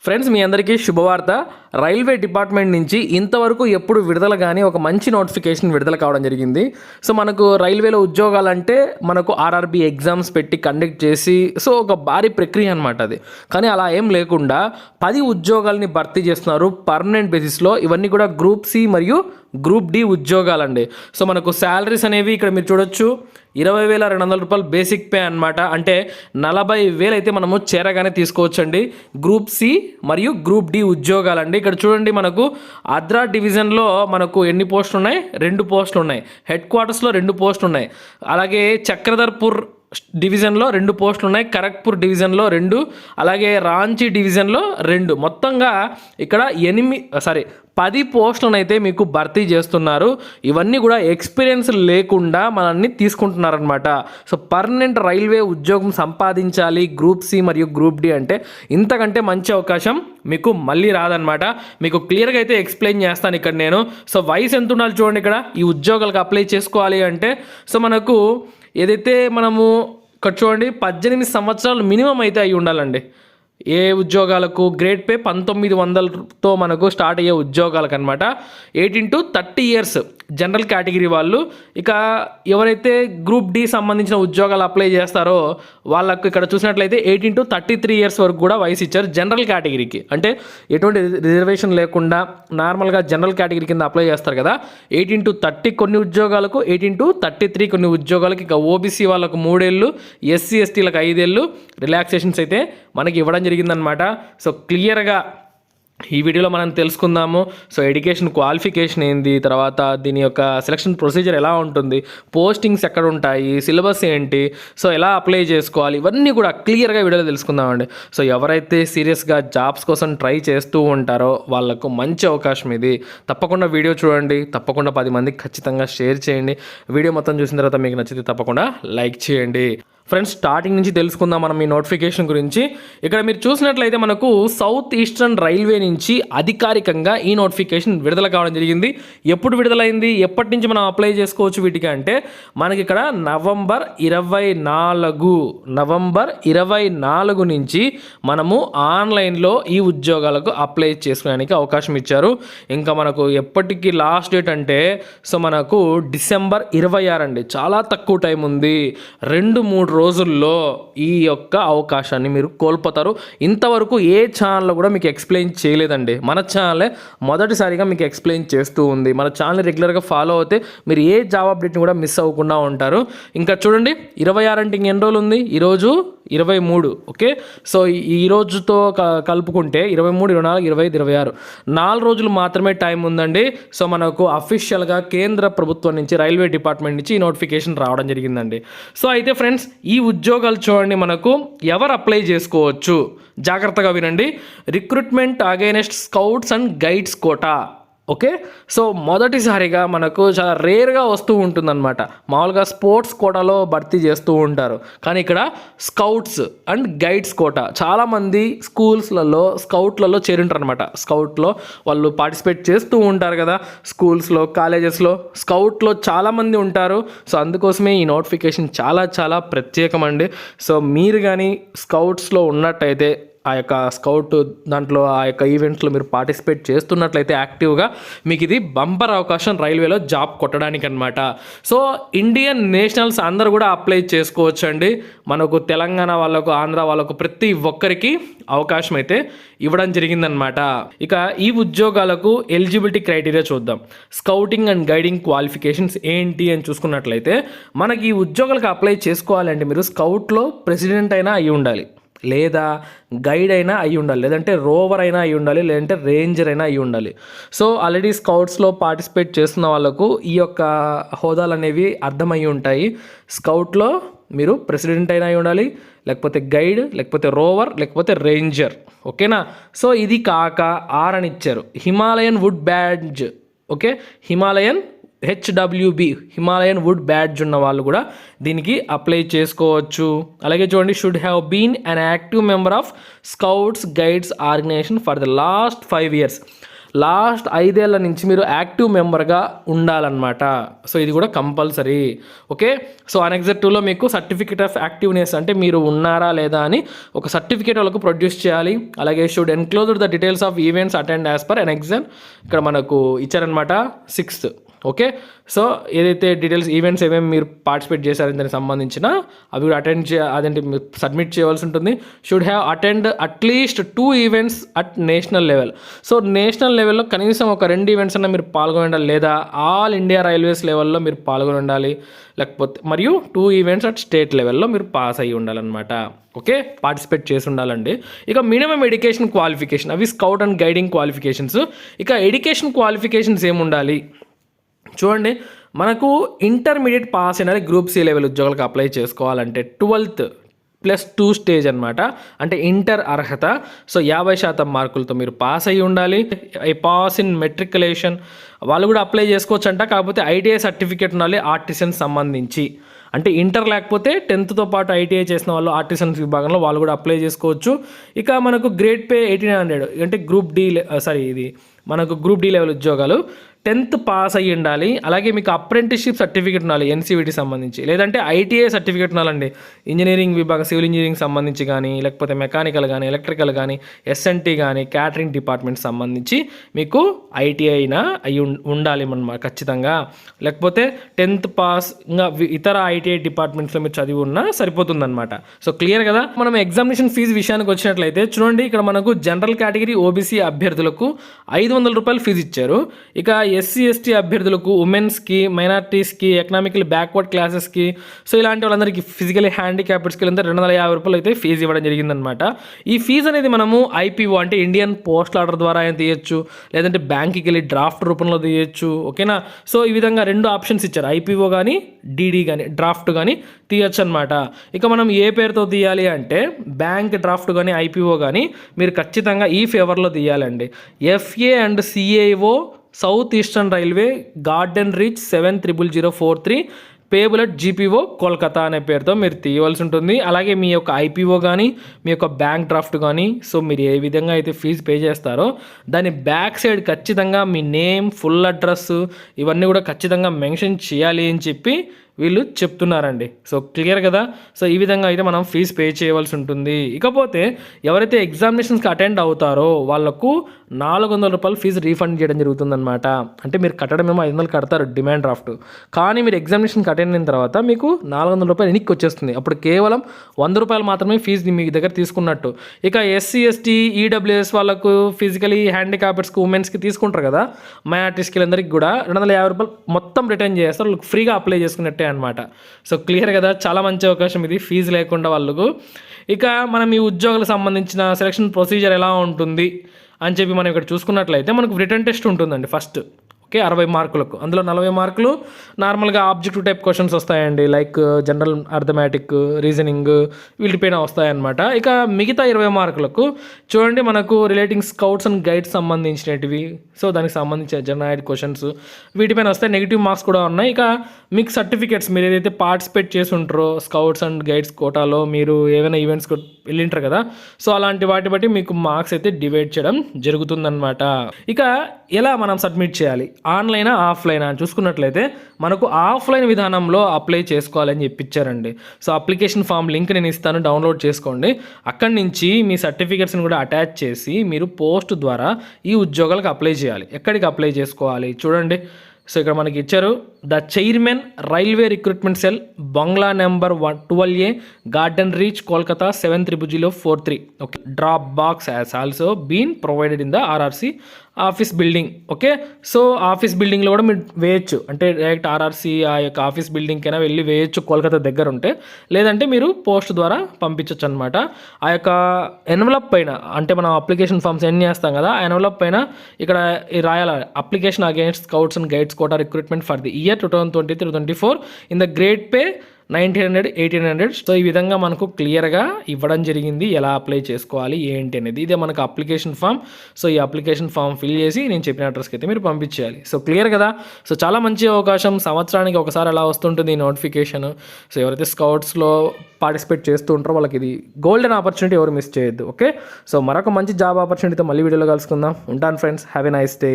Friends, మీ అందరికీ శుభవార్త. Railway department నుంచి ఇంతవరకు ఎప్పుడు విడుదల కానీ ఒక మంచి నోటిఫికేషన్ విడుదల కావడం జరిగింది. సో మనకు రైల్వేలో ఉద్యోగాలంటే మనకు ఆర్ఆర్బి ఎగ్జామ్స్ పెట్టి కండక్ట్ చేసి ఒక భారీ ప్రక్రియ అనమాట అది. కానీ అలా ఏం లేకుండా 10 ఉద్యోగాలని భర్తీ చేస్తున్నారు పర్మనెంట్ బేసిస్లో. ఇవన్నీ కూడా గ్రూప్ సి మరియు గ్రూప్ డి ఉద్యోగాలండి. సో మనకు శాలరీస్ అనేవి ఇక్కడ మీరు చూడొచ్చు, 20,200 రూపాయలు బేసిక్ పే అనమాట. అంటే 40,000 అయితే మనము చేరగానే తీసుకోవచ్చండి. గ్రూప్ సి మరియు గ్రూప్ డి ఉద్యోగాలండి. ఇక్కడ చూడండి, మనకు ఆంధ్ర డివిజన్లో మనకు ఎన్ని పోస్టులు ఉన్నాయి? 2 పోస్టులు ఉన్నాయి. హెడ్ క్వార్టర్స్లో 2 పోస్టులు ఉన్నాయి. అలాగే చక్రధర్పూర్ డివిజన్లో 2 పోస్టులు ఉన్నాయి. ఖరగ్పూర్ డివిజన్లో 2, అలాగే రాంచీ డివిజన్లో 2. మొత్తంగా ఇక్కడ 10 పోస్టులను అయితే మీకు భర్తీ చేస్తున్నారు. ఇవన్నీ కూడా ఎక్స్పీరియన్స్ లేకుండా మనల్ని తీసుకుంటున్నారనమాట. సో పర్మనెంట్ రైల్వే ఉద్యోగం సంపాదించాలి గ్రూప్ సి మరియు గ్రూప్ డి అంటే ఇంతకంటే మంచి అవకాశం మీకు మళ్ళీ రాదనమాట. మీకు క్లియర్గా అయితే ఎక్స్ప్లెయిన్ చేస్తాను ఇక్కడ నేను. సో వయసు ఎంత ఉండాలి చూడండి. ఇక్కడ ఈ ఉద్యోగాలకు అప్లై చేసుకోవాలి అంటే సో మనకు ఏదైతే మనము ఇక్కడ చూడండి 18 సంవత్సరాలు మినిమం అయితే అయి ఉండాలండి. ఏ ఉద్యోగాలకు గ్రేడ్ పే 1900తో మనకు స్టార్ట్ అయ్యే ఉద్యోగాలకు అనమాట. 18 to 30 years జనరల్ కేటగిరీ వాళ్ళు. ఇక ఎవరైతే గ్రూప్ డి సంబంధించిన ఉద్యోగాలు అప్లై చేస్తారో వాళ్ళకు ఇక్కడ చూసినట్లయితే 18 to 33 years వరకు కూడా వయసు ఇచ్చారు జనరల్ కేటగిరీకి. అంటే ఎటువంటి రిజర్వేషన్ లేకుండా నార్మల్గా జనరల్ కేటగిరీ కింద అప్లై చేస్తారు కదా. 18 to 30 కొన్ని ఉద్యోగాలకు, 18 to 33 కొన్ని ఉద్యోగాలకు. ఇక ఓబీసీ వాళ్ళకు 3 ఏళ్ళు, ఎస్సీ ఎస్టీలకు 5 ఏళ్ళు రిలాక్సేషన్స్ అయితే మనకి ఇవ్వడం జరిగిందనమాట. సో క్లియర్గా ఈ వీడియోలో మనం తెలుసుకుందాము. సో ఎడ్యుకేషన్ క్వాలిఫికేషన్ ఏంది, తర్వాత దీని యొక్క సెలక్షన్ ప్రొసీజర్ ఎలా ఉంటుంది, పోస్టింగ్స్ ఎక్కడ ఉంటాయి, సిలబస్ ఏంటి, సో ఎలా అప్లై చేసుకోవాలి, ఇవన్నీ కూడా క్లియర్గా వీడియోలో తెలుసుకుందామండి. సో ఎవరైతే సీరియస్గా జాబ్స్ కోసం ట్రై చేస్తూ ఉంటారో వాళ్ళకు మంచి అవకాశం ఇది. తప్పకుండా వీడియో చూడండి, తప్పకుండా 10 మందికి ఖచ్చితంగా షేర్ చేయండి. వీడియో మొత్తం చూసిన తర్వాత మీకు నచ్చితే తప్పకుండా లైక్ చేయండి. ఫ్రెండ్స్, స్టార్టింగ్ నుంచి తెలుసుకుందాం మనం ఈ నోటిఫికేషన్ గురించి. ఇక్కడ మీరు చూసినట్లయితే మనకు సౌత్ ఈస్టర్న్ రైల్వే నుంచి అధికారికంగా ఈ నోటిఫికేషన్ విడుదల కావడం జరిగింది. ఎప్పుడు విడుదలైంది, ఎప్పటి నుంచి మనం అప్లై చేసుకోవచ్చు వీటికి అంటే మనకి ఇక్కడ నవంబర్ 24 నుంచి మనము ఆన్లైన్లో ఈ ఉద్యోగాలకు అప్లై చేసుకోవడానికి అవకాశం ఇచ్చారు. ఇంకా మనకు ఎప్పటికీ లాస్ట్ డేట్ అంటే సో మనకు డిసెంబర్ 26 అండి. చాలా తక్కువ టైం ఉంది. 2-3 రోజుల్లో ఈ యొక్క అవకాశాన్ని మీరు కోల్పోతారు. ఇంతవరకు ఏ ఛానల్లో కూడా మీకు ఎక్స్ప్లెయిన్ చేయలేదండి. మన ఛానలే మొదటిసారిగా మీకు ఎక్స్ప్లెయిన్ చేస్తూ ఉంది. మన ఛానల్ రెగ్యులర్గా ఫాలో అవుతే మీరు ఏ జాబ్ అప్డేట్ని కూడా మిస్ అవ్వకుండా ఉంటారు. ఇంకా చూడండి, 26 అంటే ఎన్ని రోజులు ఉంది? ఈరోజు 23. ఓకే, సో ఈ రోజుతో కలుపుకుంటే 23, 24, 25, 26 4 రోజులు మాత్రమే టైం ఉందండి. సో మనకు అఫీషియల్గా కేంద్ర ప్రభుత్వం నుంచి రైల్వే డిపార్ట్మెంట్ నుంచి ఈ నోటిఫికేషన్ రావడం జరిగిందండి. సో అయితే ఫ్రెండ్స్, ఈ ఉద్యోగాలు చూడండి, మనకు ఎవరు అప్లై చేసుకోవచ్చు జాగ్రత్తగా వినండి. Recruitment against scouts and guides quota. Okay, so మొదటిసారిగా మనకు చాలా రేర్గా వస్తూ ఉంటుందన్నమాట. మామూలుగా స్పోర్ట్స్ కోటాలో భర్తీ చేస్తూ ఉంటారు, కానీ ఇక్కడ స్కౌట్స్ అండ్ గైడ్స్ కోటా. చాలామంది స్కూల్స్లలో స్కౌట్లలో చేరింటారు అనమాట. స్కౌట్లో వాళ్ళు పార్టిసిపేట్ చేస్తూ ఉంటారు కదా, స్కూల్స్లో కాలేజెస్లో స్కౌట్లో చాలామంది ఉంటారు. సో అందుకోసమే ఈ నోటిఫికేషన్ చాలా చాలా ప్రత్యేకమండి. సో మీరు కానీ స్కౌట్స్లో ఉన్నట్టయితే ఆ యొక్క స్కౌట్ దాంట్లో ఆ యొక్క ఈవెంట్స్లో మీరు పార్టిసిపేట్ చేస్తున్నట్లయితే యాక్టివ్గా మీకు ఇది బంపర్ అవకాశం రైల్వేలో జాబ్ కొట్టడానికి అనమాట. సో ఇండియన్ నేషనల్స్ అందరూ కూడా అప్లై చేసుకోవచ్చు అండి. మనకు తెలంగాణ వాళ్ళకు, ఆంధ్ర వాళ్ళకు ప్రతి ఒక్కరికి అవకాశం అయితే ఇవ్వడం జరిగిందనమాట. ఇక ఈ ఉద్యోగాలకు ఎలిజిబిలిటీ క్రైటీరియా చూద్దాం. స్కౌటింగ్ అండ్ గైడింగ్ క్వాలిఫికేషన్స్ ఏంటి అని చూసుకున్నట్లయితే మనకి ఈ ఉద్యోగాలకు అప్లై చేసుకోవాలంటే మీరు స్కౌట్లో ప్రెసిడెంట్ అయినా అయి ఉండాలి, లేదా గైడ్ అయినా అయి ఉండాలి, లేదంటే రోవర్ అయినా అయి ఉండాలి, లేదంటే రేంజర్ అయినా అయి ఉండాలి. సో ఆల్రెడీ స్కౌట్స్లో పార్టిసిపేట్ చేస్తున్న వాళ్ళకు ఈ యొక్క హోదాలు అనేవి అర్థమై ఉంటాయి. స్కౌట్లో మీరు ప్రెసిడెంట్ అయినా అయి ఉండాలి, లేకపోతే గైడ్, లేకపోతే రోవర్, లేకపోతే రేంజర్. ఓకేనా? సో ఇది కాక ఆర్ అని ఇచ్చారు, Himalayan wood badge. Okay, Himalayan wood badge ఉన్న వాళ్ళు కూడా దీనికి అప్లై చేసుకోవచ్చు. అలాగే చూడండి, should have been an active member of scouts guides organisation for the last 5 years. Last 5 ఏళ్ల నుంచి మీరు యాక్టివ్ మెంబర్గా ఉండాలన్నమాట. సో ఇది కూడా కంపల్సరీ. ఓకే, సో అనెక్సర్ 2లో మీకు సర్టిఫికేట్ ఆఫ్ యాక్టివ్నెస్ అంటే మీరు ఉన్నారా లేదా అని ఒక సర్టిఫికేట్ వాళ్ళకు ప్రొడ్యూస్ చేయాలి. అలాగే should enclose the details of events attend as per annexure ఇక్కడ మనకు ఇచ్చారనమాట 6th. ఓకే, సో ఏదైతే డీటెయిల్స్ ఈవెంట్స్ ఏమేమి మీరు పార్టిసిపేట్ చేశారని దానికి సంబంధించిన అవి కూడా అదేంటి సబ్మిట్ చేయవలసి ఉంటుంది. Should have attend at least 2 events at national level. So national లెవెల్లో కనీసం ఒక 2 ఈవెంట్స్ అన్న మీరు పాల్గొని ఉండాలి, లేదా ఆల్ ఇండియా రైల్వేస్ లెవెల్లో మీరు పాల్గొని ఉండాలి, లేకపోతే మరియు 2 ఈవెంట్స్ అట్ స్టేట్ లెవెల్లో మీరు పాస్ అయ్యి ఉండాలన్నమాట. ఓకే, పార్టిసిపేట్ చేసి ఉండాలండి. ఇక మినిమం ఎడ్యుకేషన్ క్వాలిఫికేషన్ అవి స్కౌట్ అండ్ గైడింగ్ క్వాలిఫికేషన్స్. ఇక ఎడ్యుకేషన్ క్వాలిఫికేషన్స్ ఏముండాలి చూడండి, మనకు ఇంటర్మీడియట్ పాస్ అయిన గ్రూప్ సి లెవెల్ ఉద్యోగాలకు అప్లై చేసుకోవాలంటే 12th + 2 స్టేజ్ అనమాట, అంటే ఇంటర్ అర్హత. సో 50% మార్కులతో మీరు పాస్ అయ్యి ఉండాలి. ఐ పాస్ ఇన్ మెట్రికులేషన్ వాళ్ళు కూడా అప్లై చేసుకోవచ్చు అంట, కాకపోతే ఐటీఐ సర్టిఫికేట్ ఉండాలి ఆర్టిసన్ సంబంధించి. అంటే ఇంటర్ లేకపోతే 10th పాటు ఐటీఐ చేసిన వాళ్ళు ఆర్టిసన్స్ విభాగంలో వాళ్ళు కూడా అప్లై చేసుకోవచ్చు. ఇక మనకు గ్రేడ్ పే 1800 అంటే గ్రూప్ డి లెవెల్ ఉద్యోగాలు 10th పాస్ అయ్యి ఉండాలి. అలాగే మీకు అప్రెంటిస్షిప్ సర్టిఫికేట్ ఉండాలి ఎన్సీవీటీ సంబంధించి, లేదంటే ఐటీఐ సర్టిఫికేట్ ఉండాలండి ఇంజనీరింగ్ విభాగం సివిల్ ఇంజనీరింగ్ సంబంధించి కానీ, లేకపోతే మెకానికల్ కానీ, ఎలక్ట్రికల్ కానీ, ఎస్ఎన్టీ కానీ, క్యాటరింగ్ డిపార్ట్మెంట్ సంబంధించి మీకు ఐటీఐ అయి ఉండాలి అన్నమాట ఖచ్చితంగా. లేకపోతే 10th పాస్ ఇంకా ఇతర ఐటీఐ డిపార్ట్మెంట్స్లో మీరు చదివి ఉన్నా సరిపోతుందన్నమాట. సో క్లియర్ కదా. మనం ఎగ్జామినేషన్ ఫీజు విషయానికి వచ్చినట్లయితే చూడండి, ఇక్కడ మనకు జనరల్ కేటగిరీ ఓబీసీ అభ్యర్థులకు 500 రూపాయలు ఫీజు ఇచ్చారు. ఇక ఎస్సీ ఎస్టీ అభ్యర్థులకు, ఉమెన్స్కి, మైనారిటీస్కి, ఎకనామికలీ బ్యాక్వర్డ్ క్లాసెస్కి, సో ఇలాంటి వాళ్ళందరికీ ఫిజికలీ హ్యాండిక్యాప్డ్స్కి 250 రూపాయలు అయితే ఫీజు ఇవ్వడం జరిగిందనమాట. ఈ ఫీజు అనేది మనము ఐపీఓ అంటే ఇండియన్ పోస్టల్ ఆర్డర్ ద్వారా అయినా తీయచ్చు, లేదంటే బ్యాంక్కి వెళ్ళి డ్రాఫ్ట్ రూపంలో తీయచ్చు. ఓకేనా, సో ఈ విధంగా 2 ఆప్షన్స్ ఇచ్చారు, ఐపీఓ కానీ డీడీ కానీ డ్రాఫ్ట్ కానీ తీయచ్చు అనమాట. ఇక మనం ఏ పేరుతో తీయాలి అంటే బ్యాంక్ డ్రాఫ్ట్ కానీ ఐపీఓ కానీ మీరు ఖచ్చితంగా ఈ ఫేవర్లో తీయాలండి. FA and CAO South Eastern Railway Garden Reach 700043 payable at GPO Kolkata అనే పేరుతో మీరు తీయవలసి ఉంటుంది. అలాగే మీ యొక్క ఐపీఓ కానీ మీ యొక్క బ్యాంక్ డ్రాఫ్ట్ కానీ సో మీరు ఏ విధంగా అయితే ఫీజు పే చేస్తారో దాని బ్యాక్ సైడ్ ఖచ్చితంగా మీ నేమ్, ఫుల్ అడ్రస్ ఇవన్నీ కూడా ఖచ్చితంగా మెన్షన్ చేయాలి అని చెప్పి వీళ్ళు చెప్తున్నారండి. సో క్లియర్ కదా. సో ఈ విధంగా అయితే మనం ఫీజు పే చేయవలసి ఉంటుంది. ఇకపోతే ఎవరైతే ఎగ్జామినేషన్స్కి అటెండ్ అవుతారో వాళ్ళకు 400 రూపాయలు ఫీజు రీఫండ్ చేయడం జరుగుతుందన్నమాట. అంటే మీరు కట్టడమేమో 500 కడతారు డిమాండ్ డ్రాఫ్ట్, కానీ మీరు ఎగ్జామినేషన్కి అటెండ్ అయిన తర్వాత మీకు 400 రూపాయలు వెనక్కి వచ్చేస్తుంది. అప్పుడు కేవలం 100 రూపాయలు మాత్రమే ఫీజు మీ దగ్గర తీసుకున్నట్టు. ఇక ఎస్సీ ఎస్టీ ఈడబ్ల్యూఎస్ వాళ్ళకు, ఫిజికలీ హ్యాండిక్యాప్డ్స్కి, ఉమెన్స్కి తీసుకుంటారు కదా, మైనారిటీస్కి అందరికీ కూడా 250 రూపాయలు మొత్తం రిటర్న్ చేస్తారు, వాళ్ళకి ఫ్రీగా అప్లై చేసుకున్నట్టే అనమాట. సో క్లియర్ కదా, చాలా మంచి అవకాశం ఇది ఫీజు లేకుండా వాళ్ళకు. ఇక మనం ఈ ఉద్యోగులకు సంబంధించిన సెలక్షన్ ప్రొసీజర్ ఎలా ఉంటుంది అని చెప్పి మనం ఇక్కడ చూసుకున్నట్లయితే మనకు రిటర్న్ టెస్ట్ ఉంటుందండి ఫస్ట్. ఓకే, 60 మార్కులకు, అందులో 40 మార్కులు నార్మల్గా ఆబ్జెక్టివ్ టైప్ క్వశ్చన్స్ వస్తాయండి, లైక్ జనరల్ అర్థమెటిక్, రీజనింగ్ వీటిపైన వస్తాయన్నమాట. ఇక మిగతా 20 మార్కులకు చూడండి మనకు రిలేటింగ్ స్కౌట్స్ అండ్ గైడ్స్ సంబంధించినవి, సో దానికి సంబంధించిన జనరల్ క్వశ్చన్స్ వీటిపైన వస్తాయి. నెగిటివ్ మార్క్స్ కూడా ఉన్నాయి. ఇక మీకు సర్టిఫికేట్స్ మీరు ఏదైతే పార్టిసిపేట్ చేసి ఉంటారో స్కౌట్స్ అండ్ గైడ్స్ కోటాలో మీరు ఏమైనా ఈవెంట్స్ వెళ్ళింటారు కదా, సో అలాంటి వాటి బట్టి మీకు మార్క్స్ అయితే డివైడ్ చేయడం జరుగుతుందన్నమాట. ఇక ఎలా మనం సబ్మిట్ చేయాలి, ఆన్లైనా ఆఫ్లైనా అని చూసుకున్నట్లయితే మనకు ఆఫ్లైన్ విధానంలో అప్లై చేసుకోవాలని చెప్పించారండి. సో అప్లికేషన్ ఫామ్ లింక్ నేను ఇస్తాను, డౌన్లోడ్ చేసుకోండి. అక్కడి నుంచి మీ సర్టిఫికేట్స్ని కూడా అటాచ్ చేసి మీరు పోస్ట్ ద్వారా ఈ ఉద్యోగాలకు అప్లై చేయాలి. ఎక్కడికి అప్లై చేసుకోవాలి చూడండి. సో ఇక్కడ మనకి ఇచ్చారు, the chairman railway recruitment cell, bungalow number 12A, garden reach, Kolkata 700043. Okay, drop box has also been provided in the RRC office building. Okay, so office బిల్డింగ్లో కూడా మీరు వేయచ్చు, అంటే డైరెక్ట్ ఆర్ఆర్సీ ఆ యొక్క ఆఫీస్ బిల్డింగ్కైనా వెళ్ళి వేయచ్చు కోల్కతా దగ్గర ఉంటే, లేదంటే మీరు పోస్ట్ ద్వారా పంపించవచ్చు అనమాట. ఆ యొక్క ఎన్వలప్ పైన, అంటే మనం అప్లికేషన్ ఫామ్ సెండ్ చేస్తాం కదా, ఆ ఎన్వలప్ పైన ఇక్కడ రాయాలి, application against scouts and guides quota recruitment for the year 2023-24 in the grade pay 1900, 1800. So ఈ విధంగా మనకు క్లియర్గా ఇవ్వడం జరిగింది, ఎలా అప్లై చేసుకోవాలి ఏంటి అనేది. ఇదే మనకు అప్లికేషన్ ఫామ్. సో ఈ అప్లికేషన్ ఫామ్ ఫిల్ చేసి నేను చెప్పిన అడ్రస్కి అయితే మీరు పంపించేయాలి. సో క్లియర్ కదా. సో చాలా మంచి అవకాశం, సంవత్సరానికి ఒకసారి అలా వస్తుంటుంది ఈ నోటిఫికేషన్. సో ఎవరైతే స్కౌట్స్లో పార్టిసిపేట్ చేస్తూ ఉంటారో వాళ్ళకి ఇది గోల్డెన్ ఆపర్చునిటీ, ఎవరు మిస్ చేయొద్దు. ఓకే, సో మరొక మంచి జాబ్ ఆపర్చునిటీతో మళ్ళీ వీడియోలో కలుసుకుందాం. ఉంటాను friends, have a nice day.